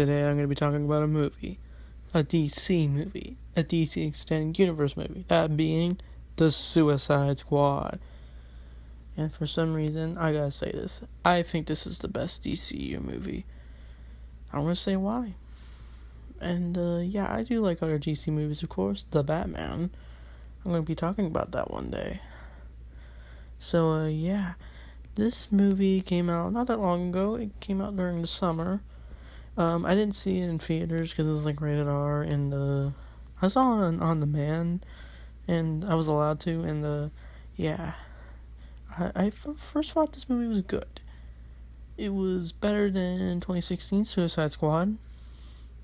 Today I'm going to be talking about a movie, a DC movie, a DC Extended Universe movie, that being The Suicide Squad. And for some reason, I gotta say this, I think this is the best DCU movie. I want to say why. And yeah, I do like other DC movies, of course, The Batman. I'm going to be talking about that one day. So yeah, this movie came out not that long ago. It came out during the summer. I didn't see it in theaters because it was like rated R, and I saw it on demand, and I was allowed to, and yeah, I first thought this movie was good. It was better than 2016 Suicide Squad,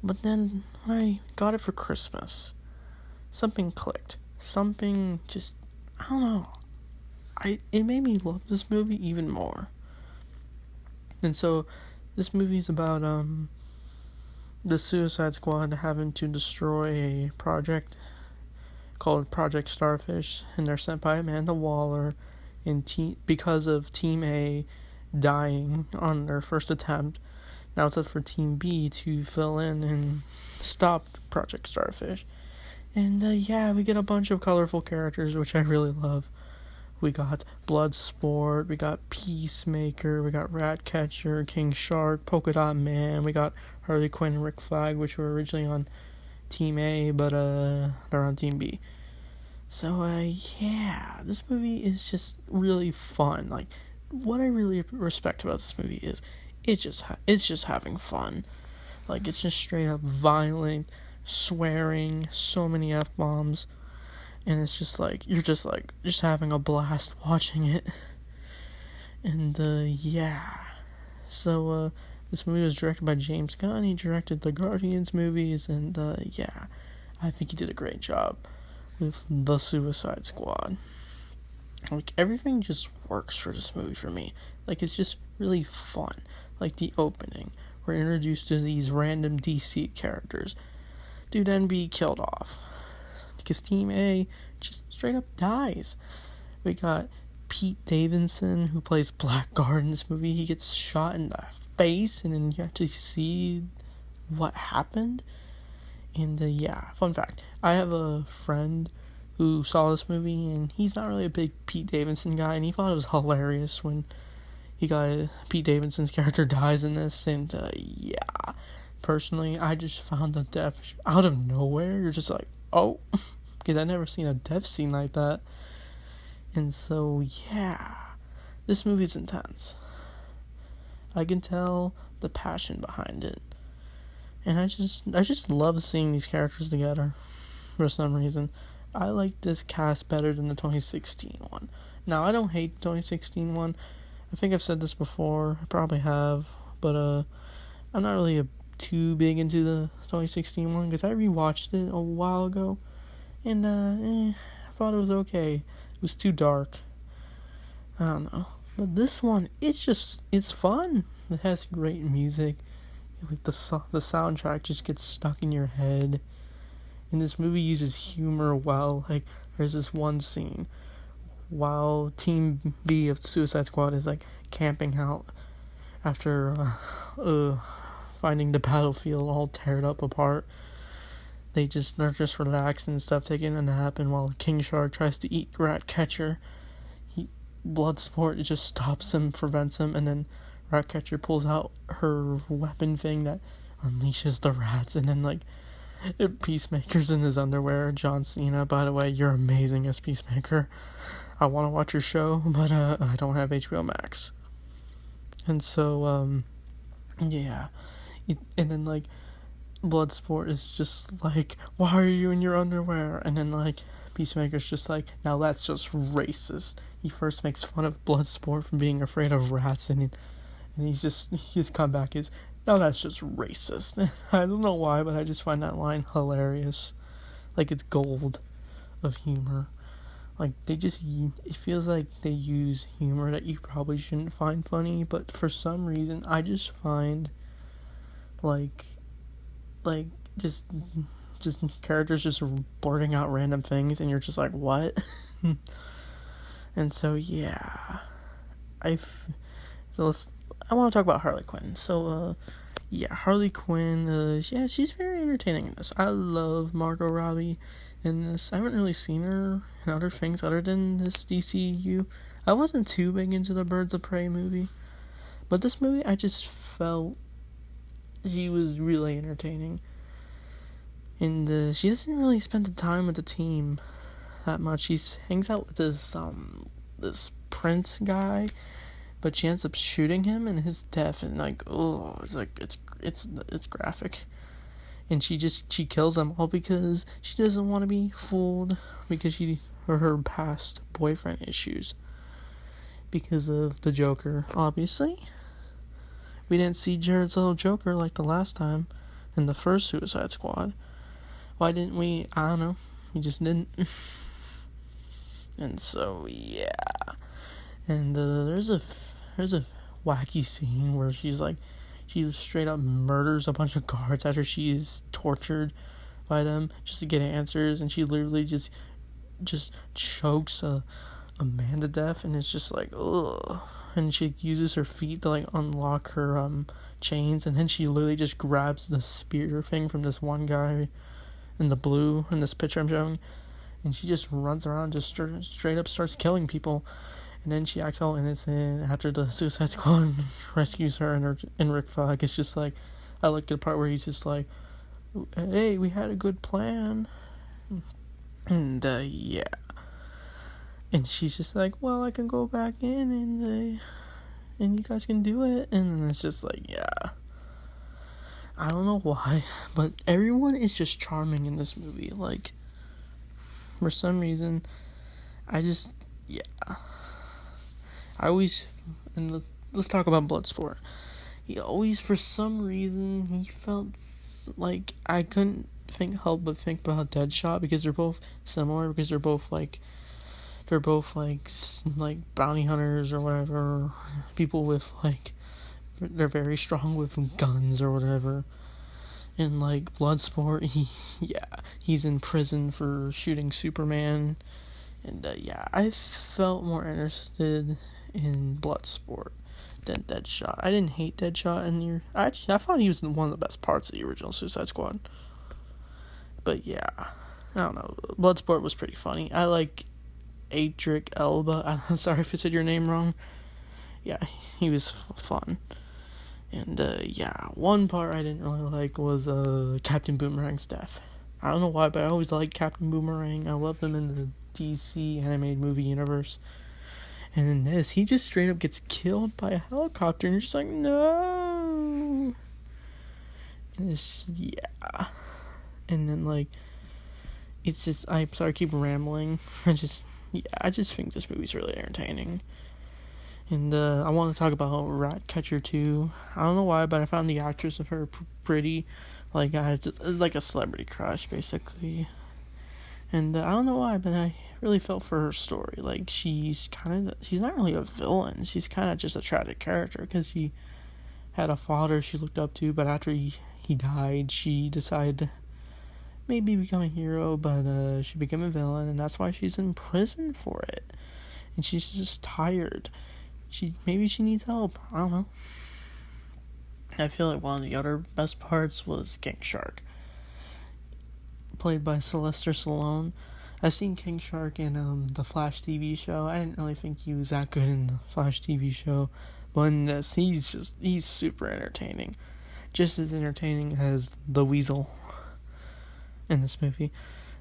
but then when I got it for Christmas, something clicked. Something just, I don't know. It made me love this movie even more. And so, this movie's about the Suicide Squad having to destroy a project called Project Starfish, and they're sent by Amanda Waller because of Team A dying on their first attempt. Now it's up for Team B to fill in and stop Project Starfish. And yeah, we get a bunch of colorful characters, which I really love. We got Bloodsport, we got Peacemaker, we got Ratcatcher, King Shark, Polka Dot Man, we got Harley Quinn and Rick Flag, which were originally on Team A, but they're on Team B. So yeah, this movie is just really fun. Like, what I really respect about this movie is it's just having fun. Like, it's just straight up violent, swearing, so many F-bombs. And it's just like, you're just having a blast watching it. And, yeah. So, this movie was directed by James Gunn. He directed the Guardians movies, and, yeah. I think he did a great job with The Suicide Squad. Like, everything just works for this movie for me. Like, it's just really fun. Like, the opening. We're introduced to these random DC characters. Dude, then be killed off. Because Team A just straight up dies. We got Pete Davidson, who plays Blackguard in this movie. He gets shot in the face, and then you actually see what happened. And yeah, fun fact, I have a friend who saw this movie, and he's not really a big Pete Davidson guy, and he thought it was hilarious when Pete Davidson's character dies in this. And yeah, personally, I just found the death out of nowhere. You're just like, oh, because I've never seen a death scene like that. And so, yeah, this movie's intense. I can tell the passion behind it. And I just love seeing these characters together for some reason. I like this cast better than the 2016 one. Now, I don't hate the 2016 one. I think I've said this before. I probably have. But I'm not really too big into the 2016 one, because I rewatched it a while ago, and I thought it was okay. It was too dark. I don't know. But this one, it's fun. It has great music. Like, the soundtrack just gets stuck in your head. And this movie uses humor well. Like, there's this one scene while Team B of Suicide Squad is like camping out after finding the battlefield all teared up apart. They're just relaxing and stuff, taking a nap, and while King Shark tries to eat Ratcatcher, Bloodsport just stops him, prevents him, and then Ratcatcher pulls out her weapon thing that unleashes the rats, and then like Peacemaker's in his underwear. John Cena, by the way, you're amazing as Peacemaker. I want to watch your show, but I don't have HBO Max. And so yeah. And then like Bloodsport is just like, why are you in your underwear? And then like Peacemaker's just like, now that's just racist. He first makes fun of Bloodsport for being afraid of rats, and his comeback is, now that's just racist. I don't know why, but I just find that line hilarious. Like, it's gold of humor. Like, it feels like they use humor that you probably shouldn't find funny, but for some reason, I just find, like, just characters just blurting out random things, and you're just like, what? And so, yeah. I want to talk about Harley Quinn. So, yeah, Harley Quinn, yeah, she's very entertaining in this. I love Margot Robbie in this. I haven't really seen her in other things other than this DCU. I wasn't too big into the Birds of Prey movie, but this movie I just felt she was really entertaining. And she doesn't really spend the time with the team that much. She hangs out with this prince guy, but she ends up shooting him in his death, and like, oh, it's graphic. And she kills them all because she doesn't want to be fooled because her past boyfriend issues because of the Joker. Obviously, we didn't see Jared's little Joker like the last time in the first Suicide Squad. Why didn't we? I don't know. We just didn't. And so yeah. And there's a wacky scene where she straight up murders a bunch of guards after she's tortured by them just to get answers, and she literally just chokes a man to death, and it's just like, ugh. And she uses her feet to like unlock her chains, and then she literally just grabs the spear thing from this one guy in the blue in this picture I'm showing, and she just runs around, just straight up starts killing people. And then she acts all innocent after the Suicide Squad rescues her, and Rick Flag is just like, I like the part where he's just like, hey, we had a good plan. And yeah. And she's just like, well, I can go back in and you guys can do it. And then it's just like, yeah. I don't know why, but everyone is just charming in this movie. Like, for some reason, yeah. I always, and let's talk about Bloodsport. He always, for some reason, he felt like I couldn't help but think about Deadshot, because they're both similar, because they're both like bounty hunters or whatever, people with like, they're very strong with guns or whatever. And like Bloodsport, he's in prison for shooting Superman. And yeah, I felt more interested in Bloodsport than Deadshot. I didn't hate Deadshot I thought he was one of the best parts of the original Suicide Squad. But yeah, I don't know. Bloodsport was pretty funny. I like Adric Elba. I'm sorry if I said your name wrong. Yeah, he was fun. And yeah, one part I didn't really like was Captain Boomerang's death. I don't know why, but I always liked Captain Boomerang. I love him in the DC animated movie universe. And in this, he just straight up gets killed by a helicopter, and you're just like, no. And it's, yeah. And then, like, it's just, I'm sorry, I keep rambling. I just think this movie's really entertaining. And I want to talk about Ratcatcher 2. I don't know why, but I found the actress of her pretty. Like, it's like a celebrity crush, basically. And I don't know why, but I really felt for her story. Like, she's not really a villain. She's kind of just a tragic character, because she had a father she looked up to, but after he died, she decided to maybe become a hero, but she became a villain, and that's why she's in prison for it. And she's just tired. Maybe she needs help. I don't know. I feel like one of the other best parts was King Shark, played by Sylvester Stallone. I've seen King Shark in the Flash TV show. I didn't really think he was that good in the Flash TV show, but in this, he's super entertaining, just as entertaining as the Weasel in this movie.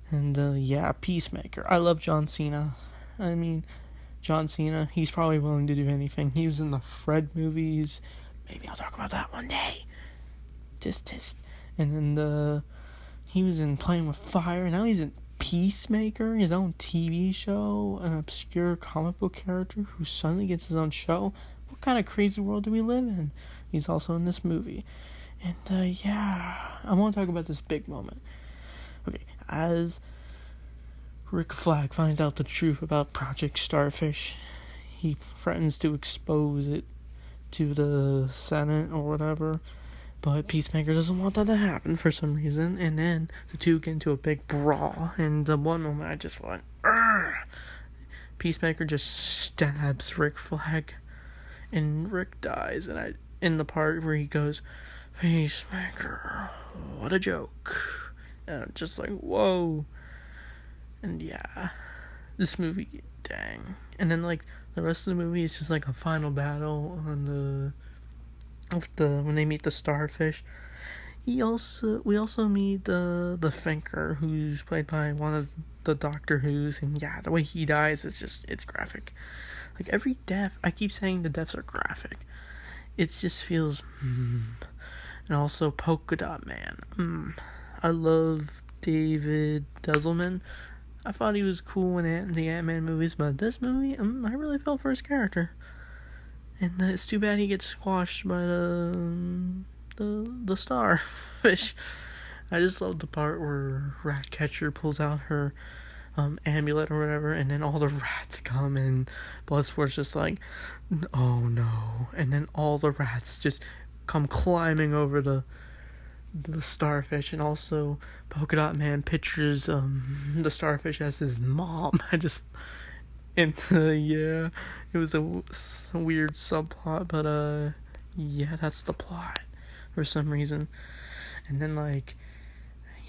And yeah, Peacemaker. I love John Cena. I mean, John Cena, he's probably willing to do anything. He was in the Fred movies. Maybe I'll talk about that one day. Tisk. And then he was in Playing with Fire, and now he's in Peacemaker, his own TV show, an obscure comic book character who suddenly gets his own show. What kind of crazy world do we live in? He's also in this movie. And yeah, I want to talk about this big moment. Okay, as Rick Flag finds out the truth about Project Starfish, he threatens to expose it to the Senate or whatever, but Peacemaker doesn't want that to happen for some reason, and then the two get into a big brawl, and the one moment I just went, Urgh! Peacemaker just stabs Rick Flag, and Rick dies, and in the part where he goes, Peacemaker, what a joke. And I'm just like, whoa. And yeah, this movie, dang. And then like the rest of the movie is just like a final battle on when they meet the starfish. We also meet the thinker, who's played by one of the Doctor Who's, and yeah, the way he dies is just, it's graphic. Like every death, I keep saying the deaths are graphic. It just feels And also Polka Dot Man. I love David Desselman. I thought he was cool in the Ant-Man movies, but this movie, I really fell for his character. And it's too bad he gets squashed by the starfish. I just love the part where Ratcatcher pulls out her amulet or whatever, and then all the rats come, and Bloodsport's just like, oh no, and then all the rats just come climbing over the starfish. And also Polka Dot Man pictures the starfish as his mom. Yeah, it was a weird subplot, but yeah, that's the plot for some reason. And then like,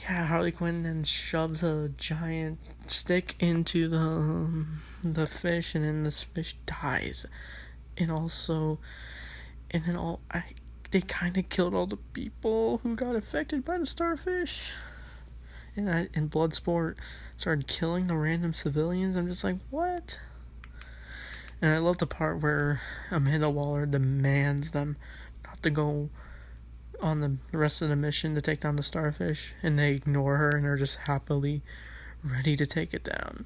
yeah, Harley Quinn then shoves a giant stick into the fish, and then this fish dies. And then they kind of killed all the people who got affected by the starfish. And Bloodsport started killing the random civilians. I'm just like, what? And I love the part where Amanda Waller demands them not to go on the rest of the mission to take down the starfish, and they ignore her and are just happily ready to take it down.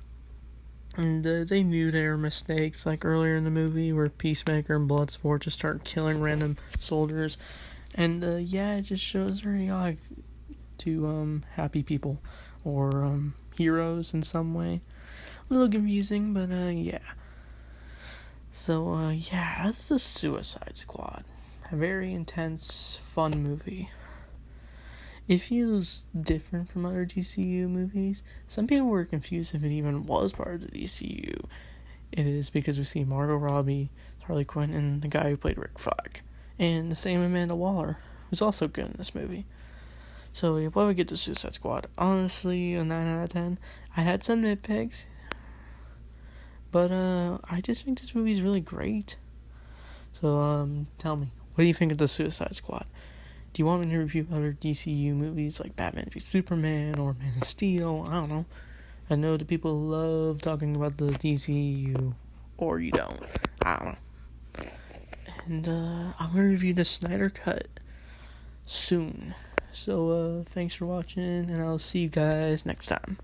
And they knew their mistakes, like earlier in the movie where Peacemaker and Bloodsport just start killing random soldiers. And yeah, it just shows very odd to happy people or heroes in some way. A little confusing, but yeah. So yeah, that's the Suicide Squad. A very intense, fun movie. It feels different from other DCU movies. Some people were confused if it even was part of the DCU. It is because we see Margot Robbie, Harley Quinn, and the guy who played Rick Flag. And the same Amanda Waller, who's also good in this movie. So what would we get to Suicide Squad? Honestly, a 9 out of 10. I had some nitpicks, but I just think this movie is really great. So tell me, what do you think of the Suicide Squad? Do you want me to review other DCU movies like Batman v Superman or Man of Steel? I don't know. I know that people love talking about the DCU, or you don't. I don't know. And I'm going to review the Snyder Cut soon. So thanks for watching, and I'll see you guys next time.